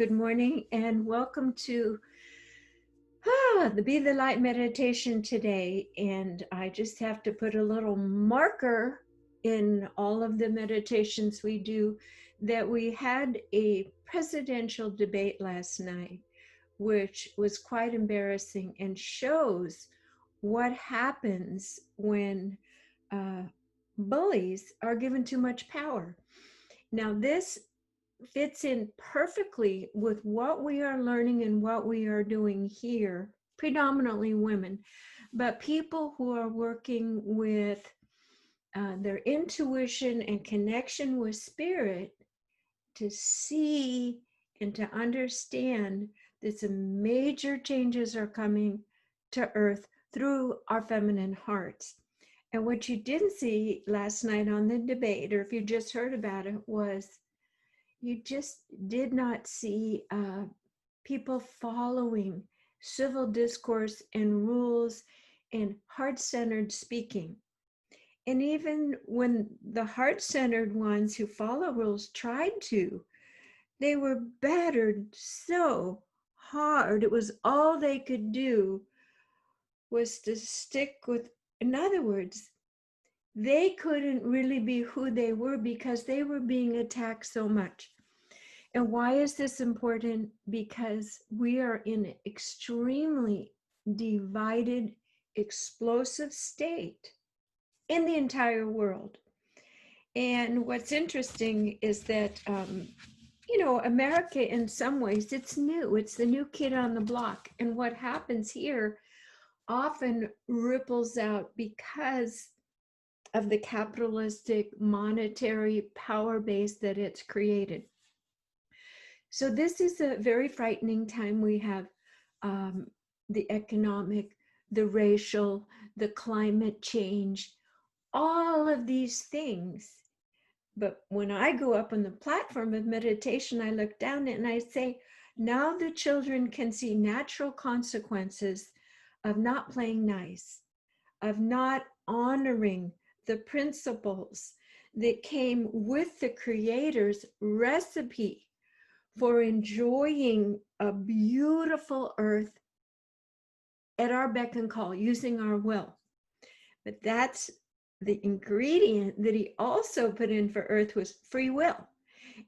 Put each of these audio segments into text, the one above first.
good morning, and welcome to the Be the Light meditation today. And I just have to put a little marker in all of the meditations we do that we had a presidential debate last night, which was quite embarrassing and shows what happens when bullies are given too much power. Now, this fits in perfectly with what we are learning and what we are doing here, predominantly women, but people who are working with their intuition and connection with spirit to see and to understand that some major changes are coming to earth through our feminine hearts. And what you didn't see last night on the debate, or if you just heard about it, was you just did not see people following civil discourse and rules and heart-centered speaking. And even when the heart-centered ones who follow rules tried to, they were battered so hard. It was all they could do was to stick with, in other words, they couldn't really be who they were because they were being attacked so much. And why is this important? Because we are in an extremely divided, explosive state in the entire world. And what's interesting is that, America in some ways, it's new. It's the new kid on the block. And what happens here often ripples out because of the capitalistic monetary power base that it's created. So this is a very frightening time. We have the economic, the racial, the climate change, all of these things. But when I go up on the platform of meditation, I look down and I say, now the children can see natural consequences of not playing nice, of not honoring the principles that came with the Creator's recipe for enjoying a beautiful earth at our beck and call, using our will. But that's the ingredient that he also put in for earth was free will.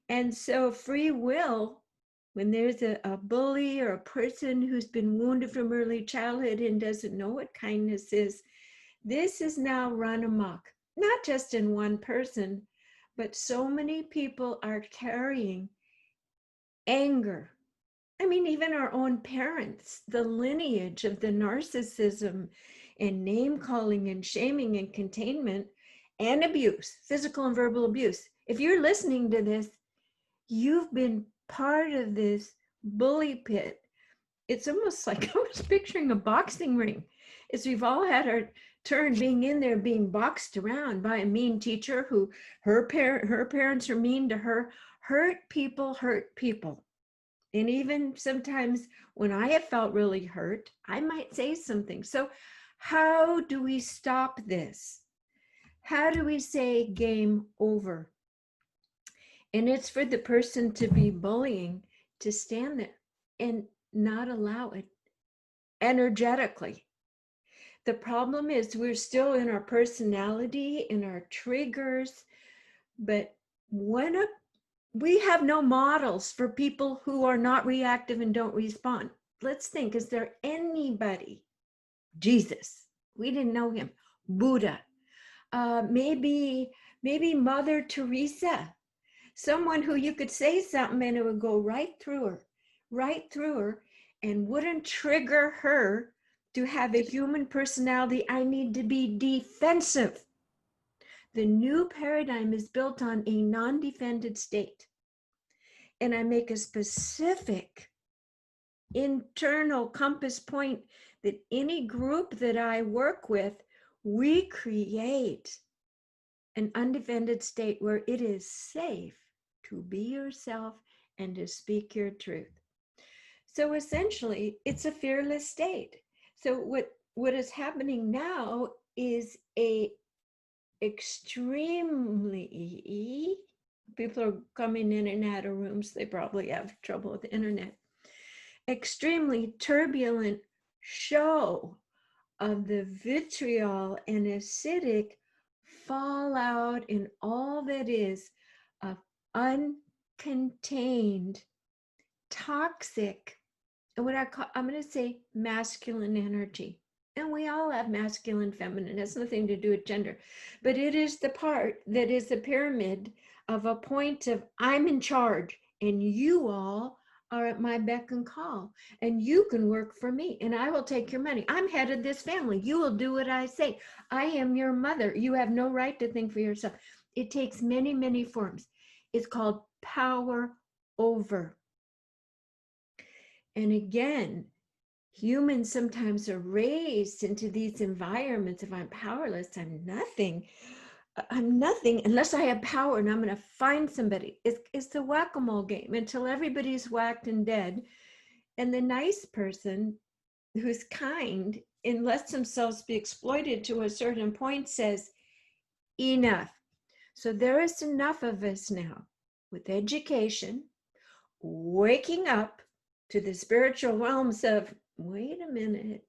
And so free will, when there's a bully or a person who's been wounded from early childhood and doesn't know what kindness is, this is now run amok, not just in one person, but so many people are carrying anger. I mean, even our own parents, the lineage of the narcissism and name calling and shaming and containment and abuse, physical and verbal abuse. If you're listening to this, you've been part of this bully pit. It's almost like I was picturing a boxing ring. As we've all had our turn being in there, being boxed around by a mean teacher who her parents are mean to her. Hurt people hurt people. And even sometimes when I have felt really hurt, I might say something. So how do we stop this? How do we say game over? And it's for the person to be bullying to stand there and not allow it energetically. The problem is we're still in our personality, in our triggers, but when we have no models for people who are not reactive and don't respond. Let's think, is there anybody? Jesus, we didn't know him. Buddha, maybe Mother Teresa, someone who you could say something and it would go right through her and wouldn't trigger her to have a human personality. I need to be defensive. The new paradigm is built on a non-defended state. And I make a specific internal compass point that any group that I work with, we create an undefended state where it is safe to be yourself and to speak your truth. So essentially, it's a fearless state. So what is happening now is a extremely People are coming in and out of rooms. They probably have trouble with the internet. Extremely turbulent show of the vitriol and acidic fallout and all that is of uncontained, toxic, and what I'm going to say masculine energy. And we all have masculine, feminine. It has nothing to do with gender. But it is the part that is the pyramid of a point of I'm in charge and you all are at my beck and call and you can work for me and I will take your money. I'm head of this family. You will do what I say. I am your mother. You have no right to think for yourself. It takes many, many forms. It's called power over. And again, humans sometimes are raised into these environments of I'm powerless, I'm nothing unless I have power and I'm going to find somebody. It's the whack-a-mole game until everybody's whacked and dead. And the nice person who's kind and lets themselves be exploited to a certain point says, enough. So there is enough of us now with education, waking up to the spiritual realms of, wait a minute,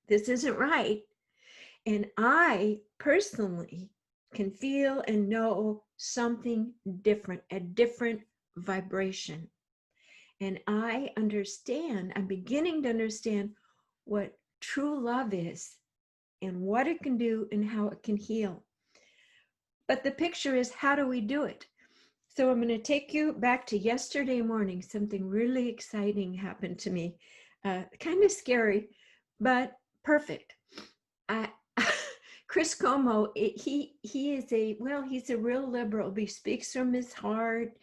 this isn't right. And I personally can feel and know something different, a different vibration. And I understand, I'm beginning to understand what true love is and what it can do and how it can heal. But the picture is, how do we do it? So I'm going to take you back to yesterday morning. Something really exciting happened to me. Kind of scary, but perfect. Chris Como, he is he's a real liberal. He speaks from his heart,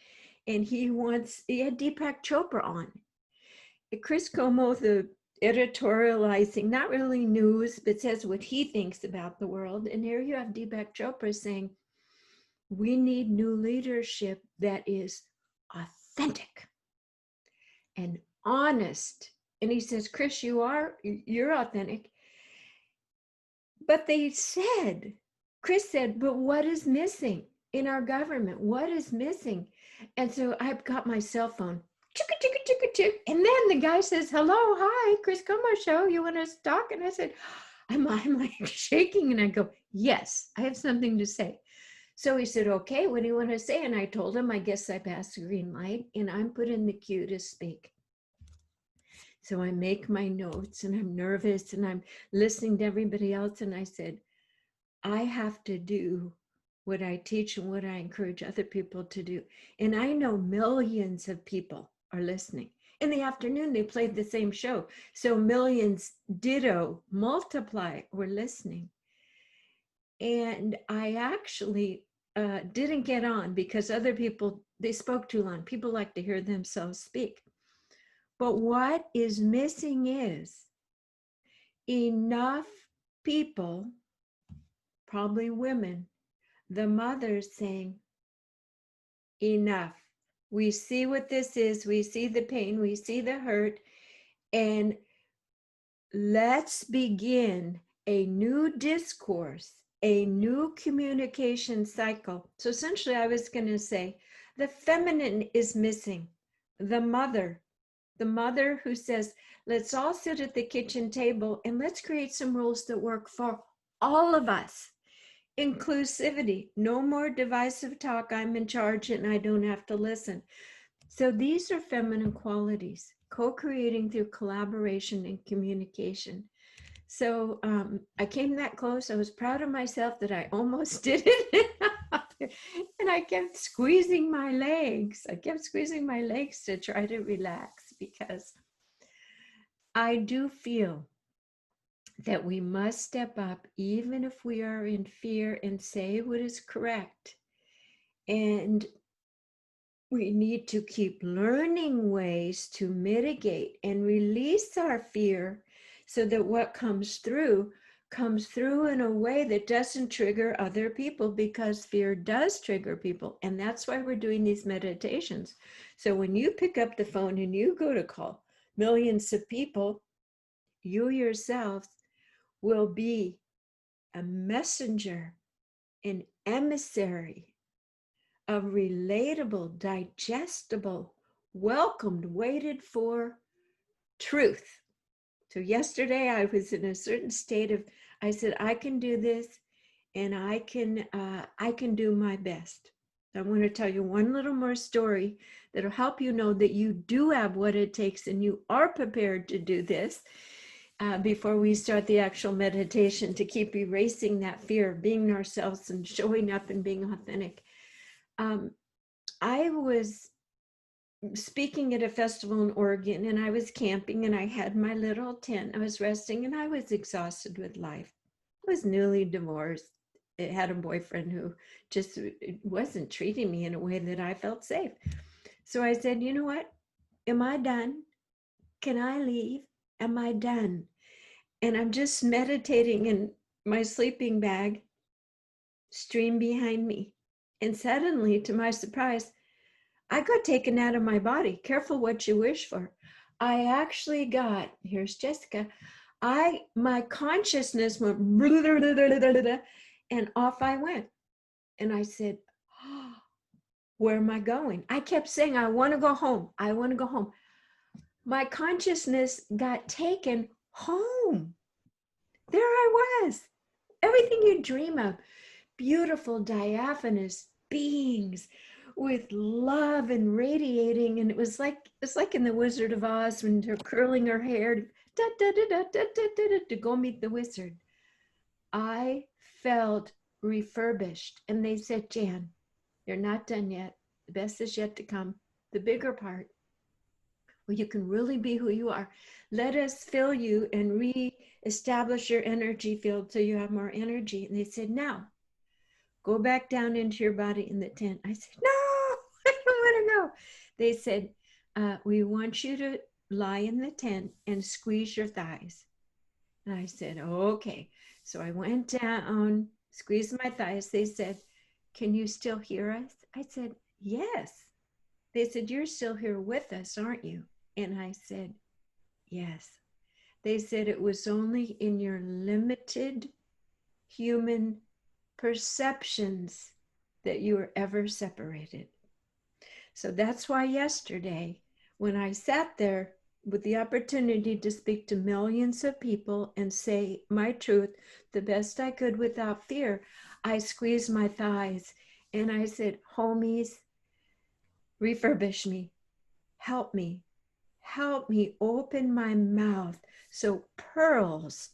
and he had Deepak Chopra on. Chris Como, the editorializing, not really news, but says what he thinks about the world. And here you have Deepak Chopra saying, we need new leadership that is authentic and honest. And he says, Chris, you're authentic. But Chris said, but what is missing in our government? What is missing? And so I've got my cell phone, chicka, chicka, chicka, chick. And then the guy says, hello, hi, Chris Como show. You want to talk? And I said, I'm like shaking. And I go, yes, I have something to say. So he said, okay, what do you want to say? And I told him, I guess I passed the green light and I'm put in the queue to speak. So I make my notes and I'm nervous and I'm listening to everybody else. And I said, I have to do what I teach and what I encourage other people to do. And I know millions of people are listening. In the afternoon, they played the same show. So millions, ditto, multiply, were listening. And I actually didn't get on because other people, they spoke too long. People like to hear themselves speak. But what is missing is enough people, probably women, the mothers saying, enough. We see what this is. We see the pain. We see the hurt. And let's begin a new discourse, a new communication cycle. So essentially, I was going to say the feminine is missing. The mother who says, let's all sit at the kitchen table and let's create some rules that work for all of us. Inclusivity, no more divisive talk, I'm in charge and I don't have to listen. So these are feminine qualities, co-creating through collaboration and communication. So I came that close. I was proud of myself that I almost did it. And I kept squeezing my legs. To try to relax because I do feel that we must step up even if we are in fear and say what is correct. And we need to keep learning ways to mitigate and release our fear so that what comes through in a way that doesn't trigger other people, because fear does trigger people. And that's why we're doing these meditations. So when you pick up the phone and you go to call millions of people, you yourself will be a messenger, an emissary a relatable, digestible, welcomed, waited for truth. So yesterday I was in a certain state of, I said, I can do this, and I can do my best. I want to tell you one little more story that'll help you know that you do have what it takes and you are prepared to do this before we start the actual meditation, to keep erasing that fear of being ourselves and showing up and being authentic. I was speaking at a festival in Oregon, and I was camping, and I had my little tent. I was resting, and I was exhausted with life. I was newly divorced. I had a boyfriend who just wasn't treating me in a way that I felt safe. So I said, you know what? Am I done? Can I leave? Am I done? And I'm just meditating in my sleeping bag, stream behind me. And suddenly, to my surprise, I got taken out of my body. Careful what you wish for. I actually got, here's Jessica, my consciousness went and off I went. And I said, oh, where am I going? I kept saying, I want to go home. I want to go home. My consciousness got taken home. There I was. Everything you dream of, beautiful, diaphanous beings with love and radiating. And it's like in the Wizard of Oz when they're curling her hair to go meet the wizard. I felt refurbished. And they said, Jan, you're not done yet. The best is yet to come. The bigger part, where you can really be who you are. Let us fill you and re-establish your energy field so you have more energy. And they said, now, go back down into your body in the tent. I said, no, I don't want to go. They said, we want you to lie in the tent and squeeze your thighs. And I said, okay. So I went down, squeezed my thighs. They said, can you still hear us? I said, yes. They said, you're still here with us, aren't you? And I said, yes. They said it was only in your limited human perceptions that you were ever separated. So that's why yesterday, when I sat there with the opportunity to speak to millions of people and say my truth the best I could without fear, I squeezed my thighs and I said, homies, refurbish me, help me open my mouth so pearls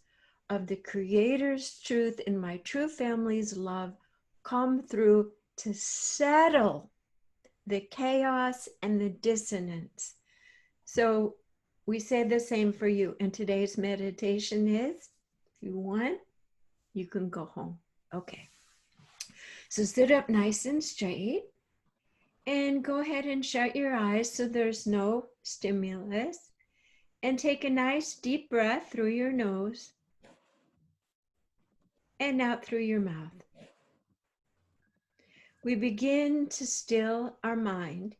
of the Creator's truth and my true family's love come through to settle the chaos and the dissonance. So we say the same for you. And today's meditation is, if you want, you can go home. Okay. So sit up nice and straight and go ahead and shut your eyes so there's no stimulus. And take a nice deep breath through your nose and out through your mouth. We begin to still our mind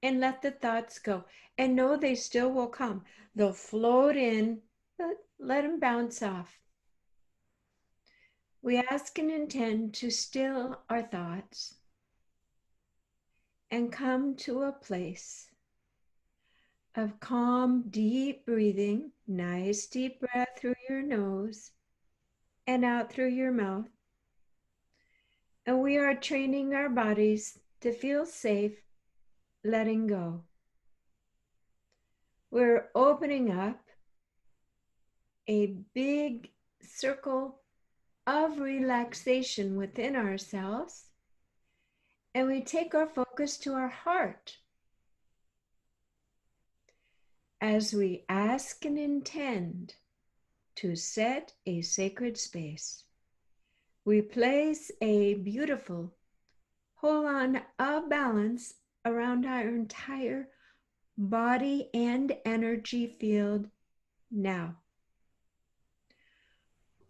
and let the thoughts go. And know they still will come. They'll float in, but let them bounce off. We ask and intend to still our thoughts and come to a place of calm, deep breathing. Nice deep breath through your nose and out through your mouth. And we are training our bodies to feel safe, letting go. We're opening up a big circle of relaxation within ourselves, and we take our focus to our heart as we ask and intend to set a sacred space. We place a beautiful hold-on of balance around our entire body and energy field now.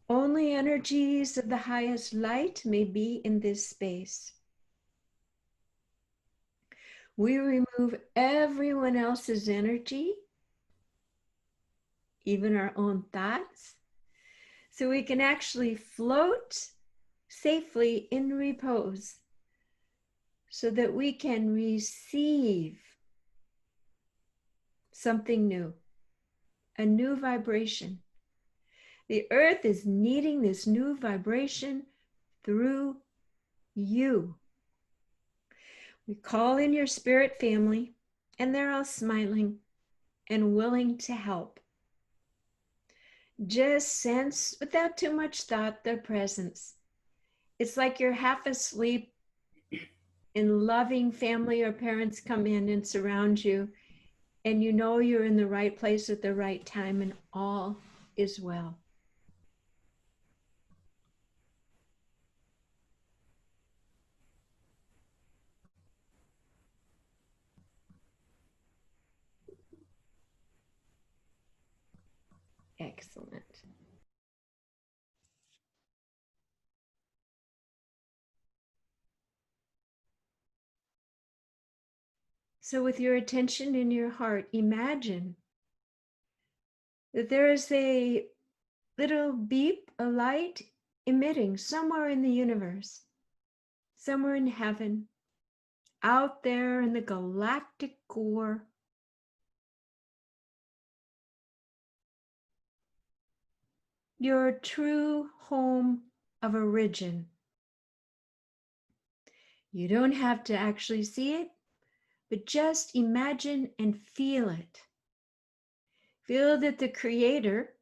Only energies of the highest light may be in this space. We remove everyone else's energy, even our own thoughts, so we can actually float safely in repose, so that we can receive something new, a new vibration. The earth is needing this new vibration through you. We call in your spirit family, and they're all smiling and willing to help. Just sense, without too much thought, their presence. It's like you're half asleep and loving family or parents come in and surround you, and you know you're in the right place at the right time, and all is well. Excellent. So, with your attention in your heart, imagine that there is a little beep, a light emitting somewhere in the universe, somewhere in heaven, out there in the galactic core. Your true home of origin. You don't have to actually see it, but just imagine and feel it. Feel that the Creator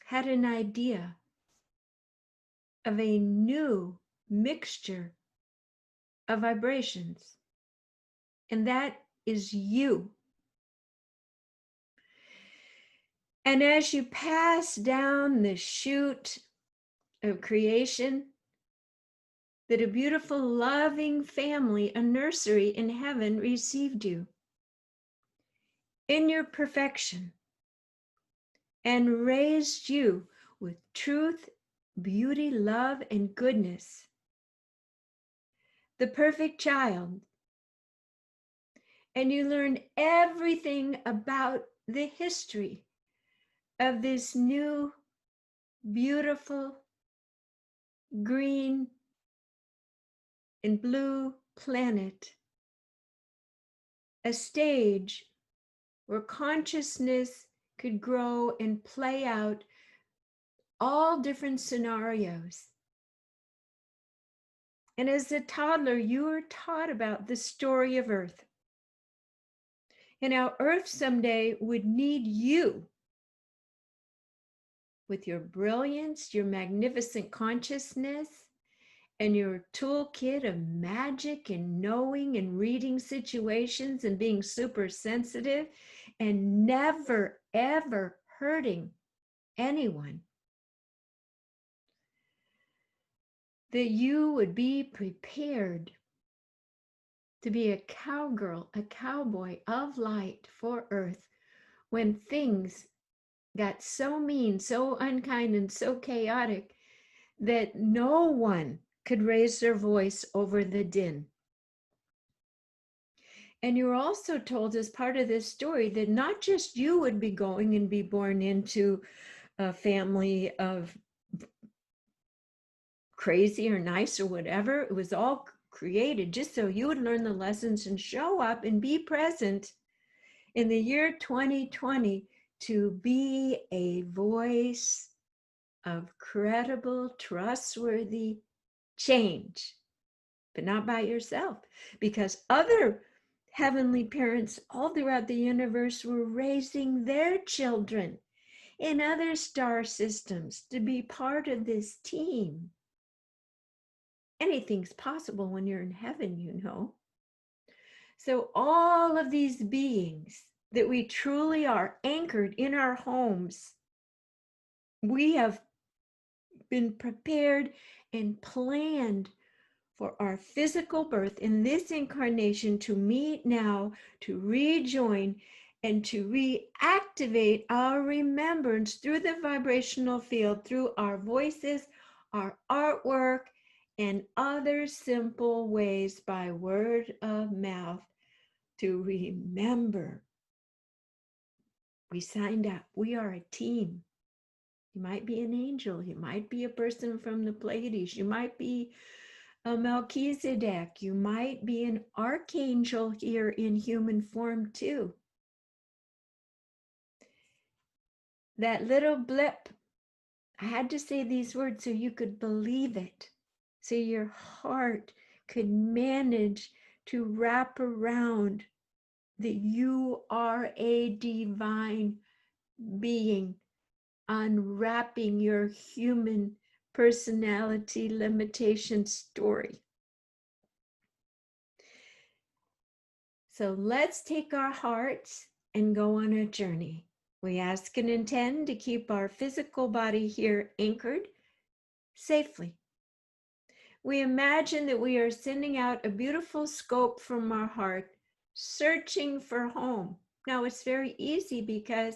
had an idea of a new mixture of vibrations, and that is you. And as you pass down the chute of creation, that a beautiful, loving family, a nursery in heaven, received you in your perfection and raised you with truth, beauty, love, and goodness. The perfect child. And you learned everything about the history of this new, beautiful, green, and blue planet. A stage where consciousness could grow and play out all different scenarios. And as a toddler, you were taught about the story of Earth and how Earth someday would need you with your brilliance, your magnificent consciousness, and your toolkit of magic and knowing and reading situations and being super sensitive and never, ever hurting anyone. That you would be prepared to be a cowgirl, a cowboy of light for Earth when things got so mean, so unkind, and so chaotic that no one could raise their voice over the din. And you're also told as part of this story that not just you would be going and be born into a family of crazy or nice or whatever. It was all created just so you would learn the lessons and show up and be present in the year 2020 to be a voice of credible, trustworthy change, but not by yourself, because other heavenly parents all throughout the universe were raising their children in other star systems to be part of this team. Anything's possible when you're in heaven, you know. So all of these beings that we truly are anchored in our homes, we have been prepared and planned for our physical birth in this incarnation to meet now, to rejoin, and to reactivate our remembrance through the vibrational field, through our voices, our artwork, and other simple ways by word of mouth to remember. We signed up. We are a team. You might be an angel. You might be a person from the Pleiades. You might be a Melchizedek. You might be an archangel here in human form too. That little blip, I had to say these words so you could believe it, so your heart could manage to wrap around that you are a divine being, unwrapping your human personality limitation story. So let's take our hearts and go on a journey. We ask and intend to keep our physical body here anchored safely. We imagine that we are sending out a beautiful scope from our heart, searching for home. Now it's very easy because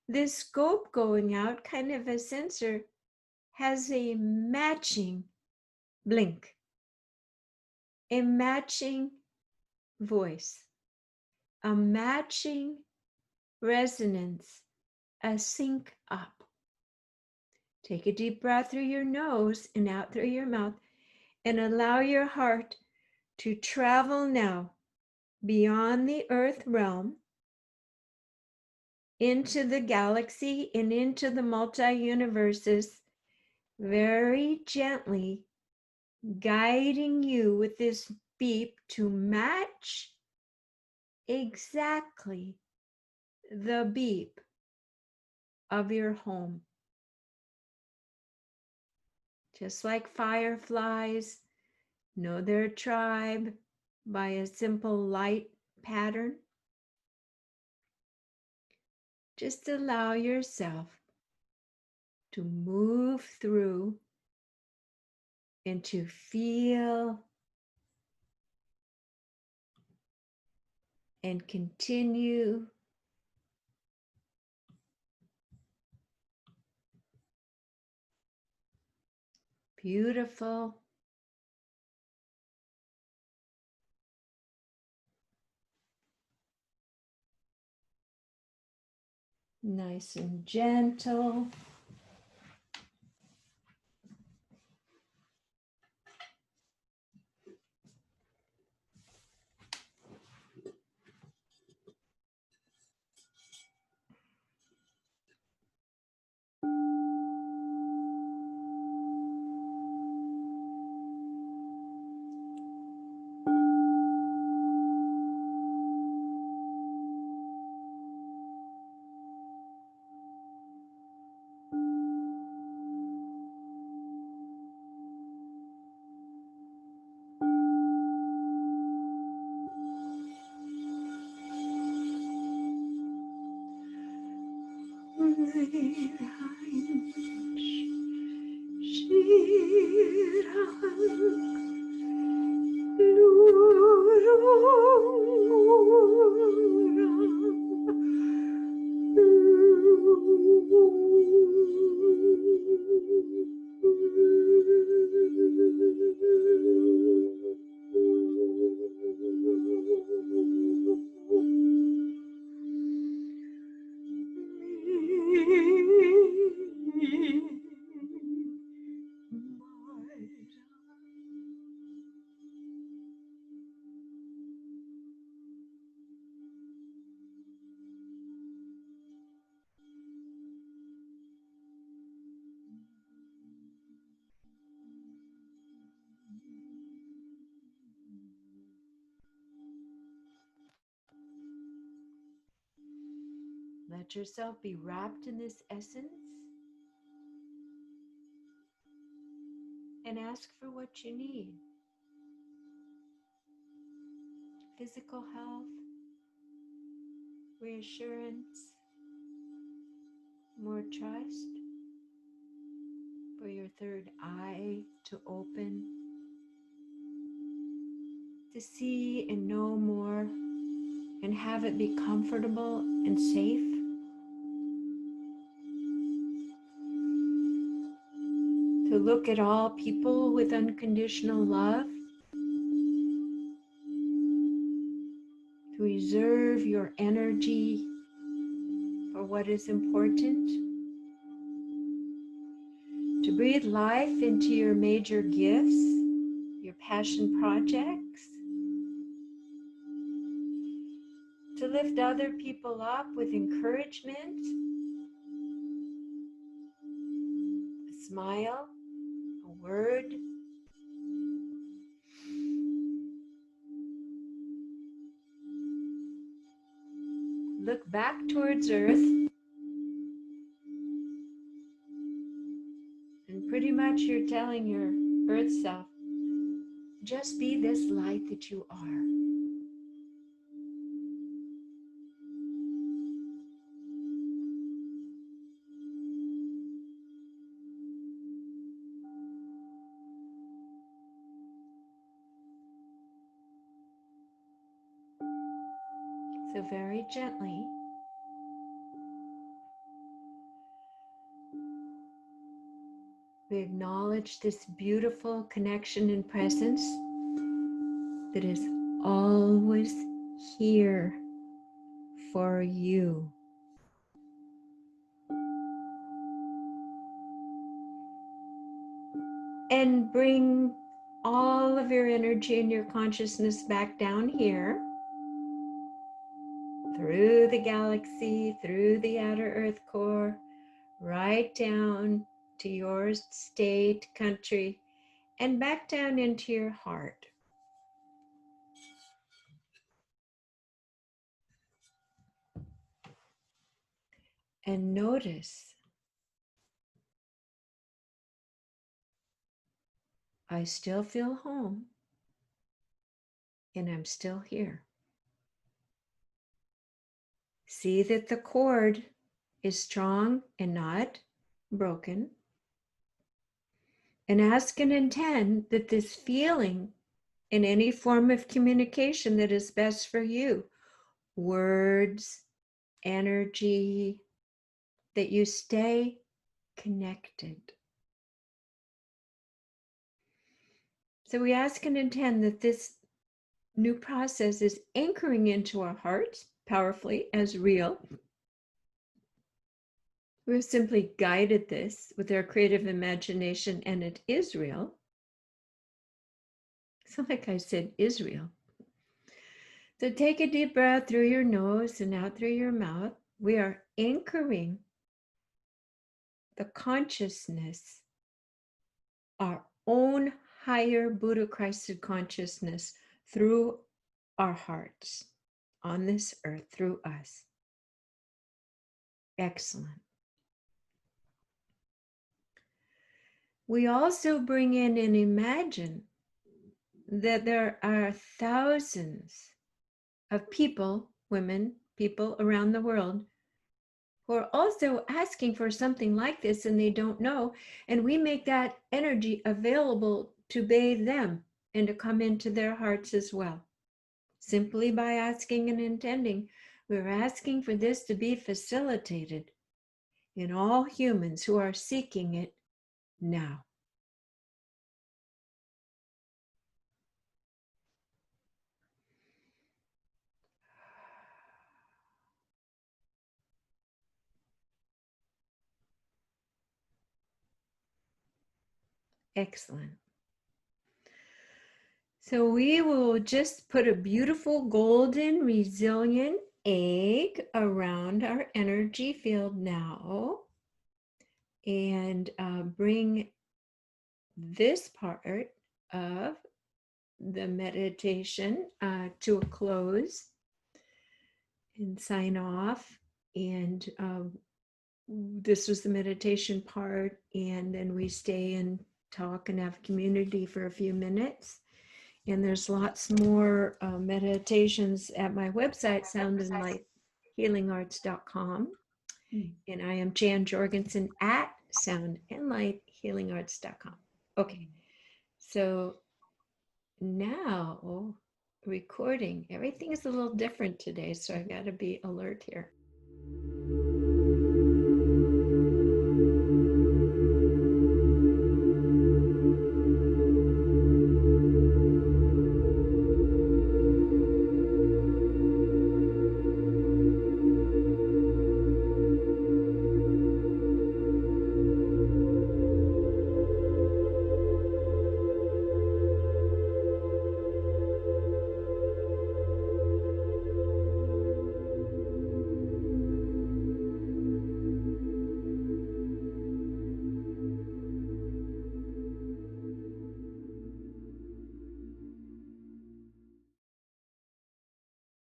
this scope going out, kind of a sensor, has a matching blink, a matching voice, a matching resonance, a sync up. Take a deep breath through your nose and out through your mouth, and allow your heart to travel now beyond the earth realm into the galaxy and into the multi-universes, very gently guiding you with this beep to match exactly the beep of your home. Just like fireflies know their tribe by a simple light pattern, just allow yourself to move through and to feel and continue beautiful, nice and gentle. Let yourself be wrapped in this essence and ask for what you need. Physical health, reassurance, more trust, for your third eye to open, to see and know more and have it be comfortable and safe. To look at all people with unconditional love. To reserve your energy for what is important. to breathe life into your major gifts, your passion projects, to lift other people up with encouragement, a smile, a word. Look back towards Earth, and pretty much you're telling your Earth self, just be this light that you are. So very gently, we acknowledge this beautiful connection and presence that is always here for you. And bring all of your energy and your consciousness back down here, through the galaxy, through the outer Earth core, right down to your state, country, and back down into your heart. And notice, I still feel home, and I'm still here. See that the cord is strong and not broken. And ask and intend that this feeling in any form of communication that is best for you, words, energy, that you stay connected. So we ask and intend that this new process is anchoring into our hearts powerfully as real. We've simply guided this with our creative imagination, and it is real. So like I said, Israel. So take a deep breath through your nose and out through your mouth. We are anchoring the consciousness, our own higher Buddha Christed consciousness through our hearts on this earth, through us. Excellent. We also bring in and imagine that there are thousands of people, women, people around the world who are also asking for something like this and they don't know. And we make that energy available to bathe them and to come into their hearts as well. Simply by asking and intending, we're asking for this to be facilitated in all humans who are seeking it now. Excellent. So we will just put a beautiful golden resilient egg around our energy field now and bring this part of the meditation to a close and sign off. And this was the meditation part, and then we stay and talk and have community for a few minutes. And there's lots more meditations at my website, soundandlighthealingarts.com. And I am Jan Jorgensen at soundandlighthealingarts.com. Okay, so now recording. Everything is a little different today, so I got to be alert here.